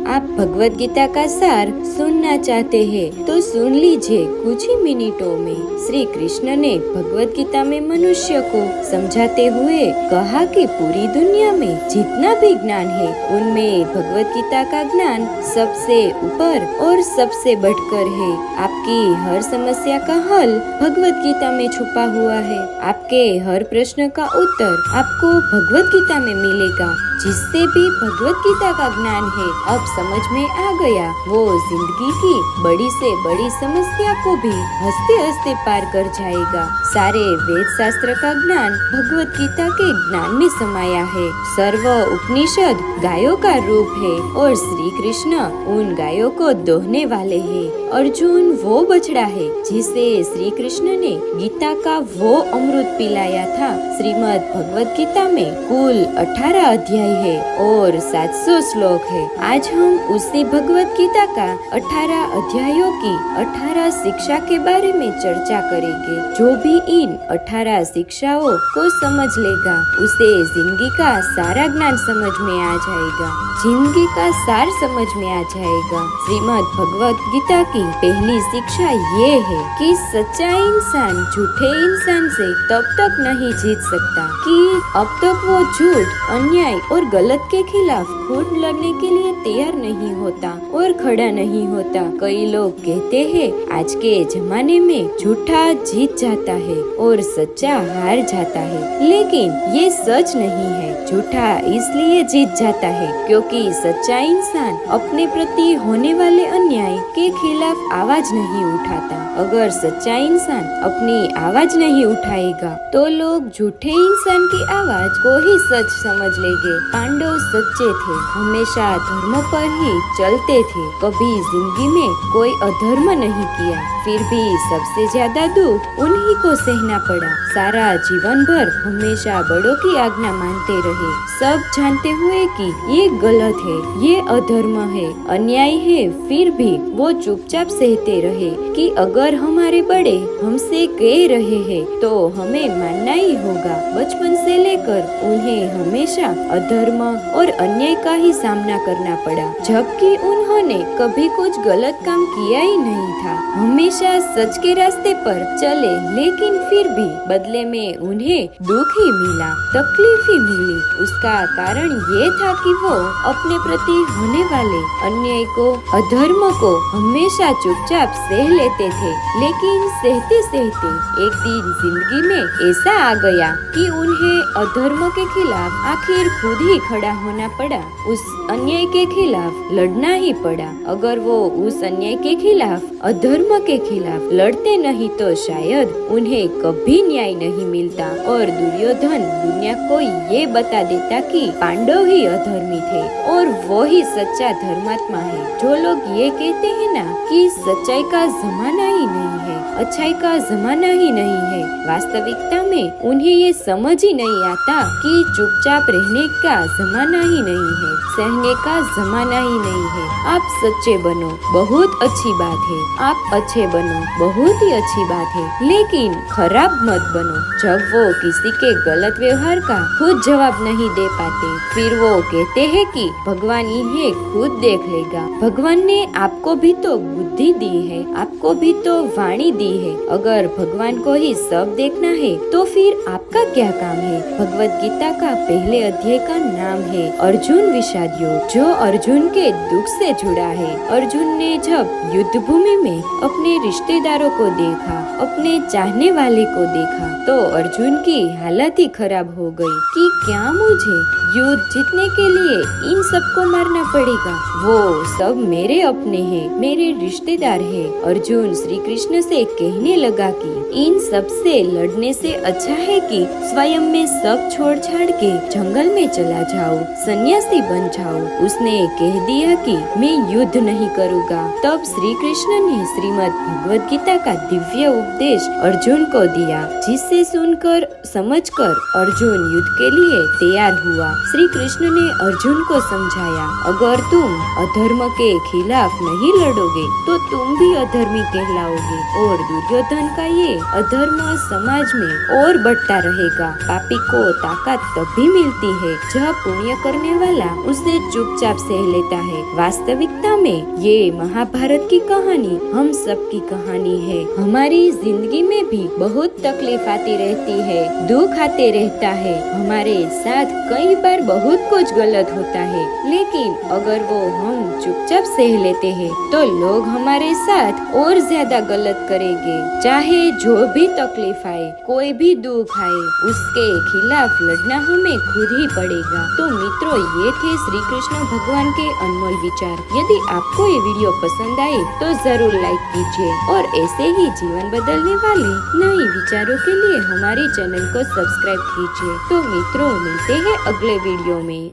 आप भगवत गीता का सार सुनना चाहते हैं तो सुन लीजिए कुछ ही मिनटों में। श्री कृष्ण ने भगवत गीता में मनुष्य को समझाते हुए कहा कि पूरी दुनिया में जितना भी ज्ञान है उनमें भगवत गीता का ज्ञान सबसे ऊपर और सबसे बढ़कर है। आपकी हर समस्या का हल भगवत गीता में छुपा हुआ है। आपके हर प्रश्न का उत्तर आपको भगवत गीता में मिलेगा। जिससे भी भगवत गीता का ज्ञान है अब समझ में आ गया, वो जिंदगी की बड़ी से बड़ी समस्या को भी हंसते हंसते पार कर जाएगा। सारे वेद शास्त्र का ज्ञान भगवत गीता के ज्ञान में समाया है। सर्व उपनिषद गायों का रूप है और श्री कृष्ण उन गायों को दोहने वाले हैं। अर्जुन वो बछड़ा है जिसे श्री कृष्ण ने गीता का वो अमृत पिलाया था। श्रीमद् भगवत गीता में कुल 18 अध्याय है और 700 श्लोक है। आज हम उसी भगवत गीता का 18 अध्यायों की 18 शिक्षा के बारे में चर्चा करेंगे। जो भी इन 18 शिक्षाओं को समझ लेगा उसे जिंदगी का सारा ज्ञान समझ में आ जाएगा, जिंदगी का सार समझ में आ जाएगा। श्रीमद् भगवत गीता की पहली शिक्षा ये है कि सच्चा इंसान झूठे इंसान से तब तक नहीं जीत सकता कि अब तक वो झूठ, अन्याय और गलत के खिलाफ खुद लड़ने के लिए तैयार नहीं होता और खड़ा नहीं होता। कई लोग कहते हैं आज के जमाने में झूठा जीत जाता है और सच्चा हार जाता है, लेकिन ये सच नहीं है। झूठा इसलिए जीत जाता है क्योंकि सच्चा इंसान अपने प्रति होने वाले अन्याय के खिलाफ आवाज नहीं उठाता। अगर सच्चा इंसान अपनी आवाज नहीं उठाएगा तो लोग झूठे इंसान की आवाज को ही सच समझ लेंगे। पांडव सच्चे थे, हमेशा धर्म पर ही चलते थे, कभी जिंदगी में कोई अधर्म नहीं किया, फिर भी सबसे ज्यादा दुख उन्हीं को सहना पड़ा। सारा जीवन भर हमेशा बड़ों की आज्ञा मानते रहे, सब जानते हुए कि ये गलत है, ये अधर्म है, अन्याय है, फिर भी वो चुपचाप सहते रहे कि अगर हमारे बड़े हमसे कह रहे हैं तो हमें मानना ही होगा। बचपन से लेकर उन्हें हमेशा अधर्म और अन्याय का ही सामना करना पड़ा, जबकि उन्होंने कभी कुछ गलत काम किया ही नहीं था। हमेशा सच के रास्ते पर चले, लेकिन फिर भी बदले में उन्हें दुख ही मिला, तकलीफ ही मिली। उसका कारण ये था कि वो अपने प्रति होने वाले अन्याय को, अधर्म को हमेशा चुपचाप सह लेते थे। लेकिन सहते सहते एक दिन जिंदगी में ऐसा आ गया कि उन्हें अधर्म के खिलाफ आखिर खुद ही खड़ा होना पड़ा, उस अन्याय के खिलाफ लड़ना ही पड़ा। अगर वो उस अन्याय के खिलाफ, अधर्म के खिलाफ लड़ते नहीं तो शायद उन्हें कभी न्याय नहीं मिलता और दुर्योधन दुनिया को ये बता देता कि पांडव ही अधर्मी थे और वो ही सच्चा धर्मात्मा है। जो लोग ये कहते हैं ना कि सच्चाई का जमाना ही नहीं है, अच्छाई का जमाना ही नहीं है, वास्तविकता में उन्हें ये समझ ही नहीं आता कि चुपचाप रहने का जमाना ही नहीं है, सहने का जमाना ही नहीं है। आप सच्चे बनो, बहुत अच्छी बात है, आप अच्छे बनो, बहुत ही अच्छी बात है, लेकिन खराब मत बनो। जब वो किसी के गलत व्यवहार का खुद जवाब नहीं दे पाते, फिर वो कहते हैं कि भगवान इन्हें खुद देख लेगा। भगवान ने आपको भी तो बुद्धि दी है, आपको भी तो वाणी दी है। अगर भगवान को ही सब देखना है तो फिर आपका क्या काम है। भगवत गीता का पहले अध्याय का नाम है अर्जुन विषाद योग, जो अर्जुन के दुख से जुड़ा है। अर्जुन ने जब युद्ध भूमि में अपने रिश्तेदारों को देखा, अपने चाहने वाले को देखा, तो अर्जुन की हालत ही खराब हो गई कि क्या मुझे युद्ध जीतने के लिए इन सबको मारना पड़ेगा। वो सब मेरे अपने हैं, मेरे रिश्तेदार हैं। अर्जुन श्री कृष्ण से कहने लगा कि इन सब से लड़ने से अच्छा है कि स्वयं में सब छोड़ छाड़ के जंगल में चला जाओ, सन्यासी बन जाओ। उसने कह दिया कि मैं युद्ध नहीं करूँगा। तब श्री कृष्ण ने श्रीमद् भगवत गीता का दिव्य उपदेश अर्जुन को दिया, जिससे सुनकर समझकर अर्जुन युद्ध के लिए तैयार हुआ। श्री कृष्ण ने अर्जुन को समझाया, अगर तुम अधर्म के खिलाफ नहीं लड़ोगे तो तुम भी अधर्मी कहलाओगे और दुर्योधन का ये अधर्म समाज में और बढ़ता रहेगा। पापी को ताकत तभी मिलती है जब यह पुण्य करने वाला उसे चुपचाप सह लेता है। वास्तविकता में ये महाभारत की कहानी हम सब की कहानी है। हमारी जिंदगी में भी बहुत तकलीफ आती रहती है, दुख आते रहता है, हमारे साथ कई बार बहुत कुछ गलत होता है, लेकिन अगर वो हम चुपचाप सह लेते हैं तो लोग हमारे साथ और ज्यादा गलत करेंगे। चाहे जो भी तकलीफ आए, कोई भी दुख आए, उसके खिलाफ लड़ना हमें खुद ही पड़ेगा। तो मित्रों, ये थे श्री कृष्ण भगवान के अनमोल विचार। यदि आपको ये वीडियो पसंद आए तो जरूर लाइक कीजिए और ऐसे ही जीवन बदलने वाले नए विचारों के लिए हमारे चैनल को सब्सक्राइब कीजिए। तो मित्रों, मिलते हैं अगले वीडियो में।